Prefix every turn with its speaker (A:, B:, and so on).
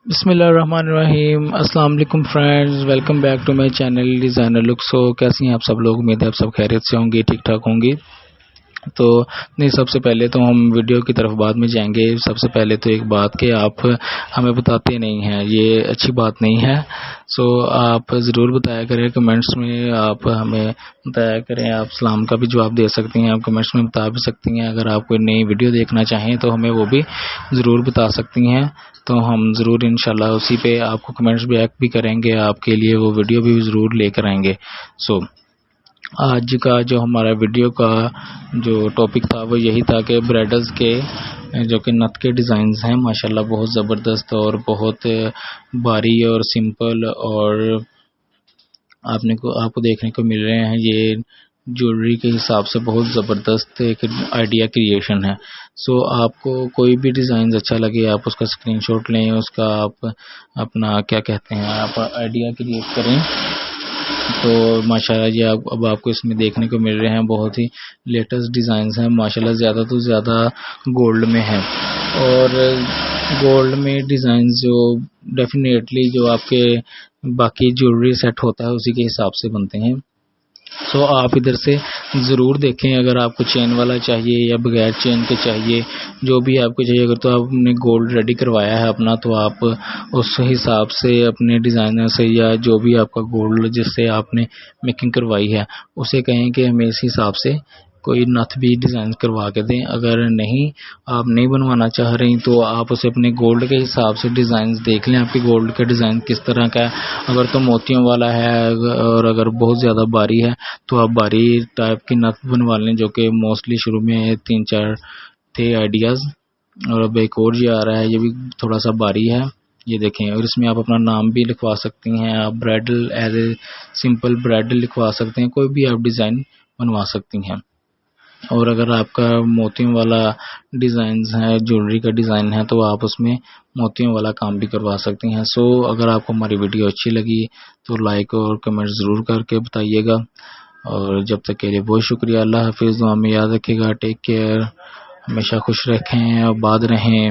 A: بسم اللہ الرحمن الرحیم۔ السلام علیکم friends, welcome back to my channel designer look. کیسی ہیں آپ سب لوگ؟ امید ہے آپ سب خیریت سے ہوں گے، ٹھیک ٹھاک ہوں گی۔ تو نہیں، سب سے پہلے تو ہم ویڈیو کی طرف بعد میں جائیں گے۔ سب سے پہلے تو ایک بات کہ آپ ہمیں بتاتے نہیں ہیں، یہ اچھی بات نہیں ہے۔ آپ ضرور بتایا کریں کمنٹس میں، آپ ہمیں بتایا کریں۔ آپ سلام کا بھی جواب دے سکتی ہیں، آپ کمنٹس میں بتا بھی سکتی ہیں۔ اگر آپ کوئی نئی ویڈیو دیکھنا چاہیں تو ہمیں وہ بھی ضرور بتا سکتی ہیں، تو ہم ضرور انشاءاللہ اسی پہ آپ کو کمنٹس بیک بھی کریں گے، آپ کے لیے وہ ویڈیو بھی ضرور لے کر آئیں گے۔ آج کا جو ہمارا ویڈیو کا جو ٹاپک تھا وہ یہی تھا کہ برائڈلز کے جو کہ نت کے ڈیزائنز ہیں، ماشاءاللہ بہت زبردست اور بہت بھاری اور سمپل، اور آپ کو دیکھنے کو مل رہے ہیں۔ یہ جویلری کے حساب سے بہت زبردست ایک آئیڈیا کریشن ہے۔ آپ کو کوئی بھی ڈیزائن اچھا لگے، آپ اس کا اسکرین شاٹ لیں، اس کا آپ اپنا کیا کہتے ہیں، آپ آئیڈیا کریٹ کریں۔ تو ماشاءاللہ یہ اب آپ کو اس میں دیکھنے کو مل رہے ہیں، بہت ہی لیٹسٹ ڈیزائنز ہیں ماشاءاللہ، زیادہ تو زیادہ گولڈ میں ہیں، اور گولڈ میں ڈیزائنز جو ڈیفینیٹلی جو آپ کے باقی جویلری سیٹ ہوتا ہے اسی کے حساب سے بنتے ہیں۔ آپ ادھر سے ضرور دیکھیں، اگر آپ کو چین والا چاہیے یا بغیر چین کے چاہیے، جو بھی آپ کو چاہیے، اگر تو آپ نے گولڈ ریڈی کروایا ہے اپنا، تو آپ اس حساب سے اپنے ڈیزائنر سے یا جو بھی آپ کا گولڈ جس سے آپ نے میکنگ کروائی ہے اسے کہیں کہ ہمیں اس حساب سے کوئی نتھ بھی ڈیزائن کروا کے دیں۔ اگر آپ نہیں بنوانا چاہ رہی تو آپ اسے اپنے گولڈ کے حساب سے ڈیزائنز دیکھ لیں، آپ کے گولڈ کا ڈیزائن کس طرح کا ہے۔ اگر تو موتیوں والا ہے اور اگر بہت زیادہ باری ہے تو آپ باری ٹائپ کی نتھ بنوا لیں، جو کہ موسٹلی شروع میں 3-4 تھے آئیڈیاز، اور اب ایک اور یہ آ رہا ہے، یہ بھی تھوڑا سا باری ہے، یہ دیکھیں۔ اور اس میں آپ اپنا نام بھی لکھوا سکتی ہیں، آپ bridal as a simple bridal لکھوا سکتے ہیں، کوئی بھی آپ ڈیزائن بنوا سکتی ہیں۔ اور اگر آپ کا موتیوں والا ڈیزائنز ہے، جویلری کا ڈیزائن ہے، تو آپ اس میں موتیوں والا کام بھی کروا سکتی ہیں۔ اگر آپ کو ہماری ویڈیو اچھی لگی تو لائک اور کمنٹ ضرور کر کے بتائیے گا، اور جب تک کے لیے بہت شکریہ۔ اللہ حافظ، دعا میں یاد رکھے گا، ٹیک کیئر، ہمیشہ خوش رکھیں، آباد رہیں۔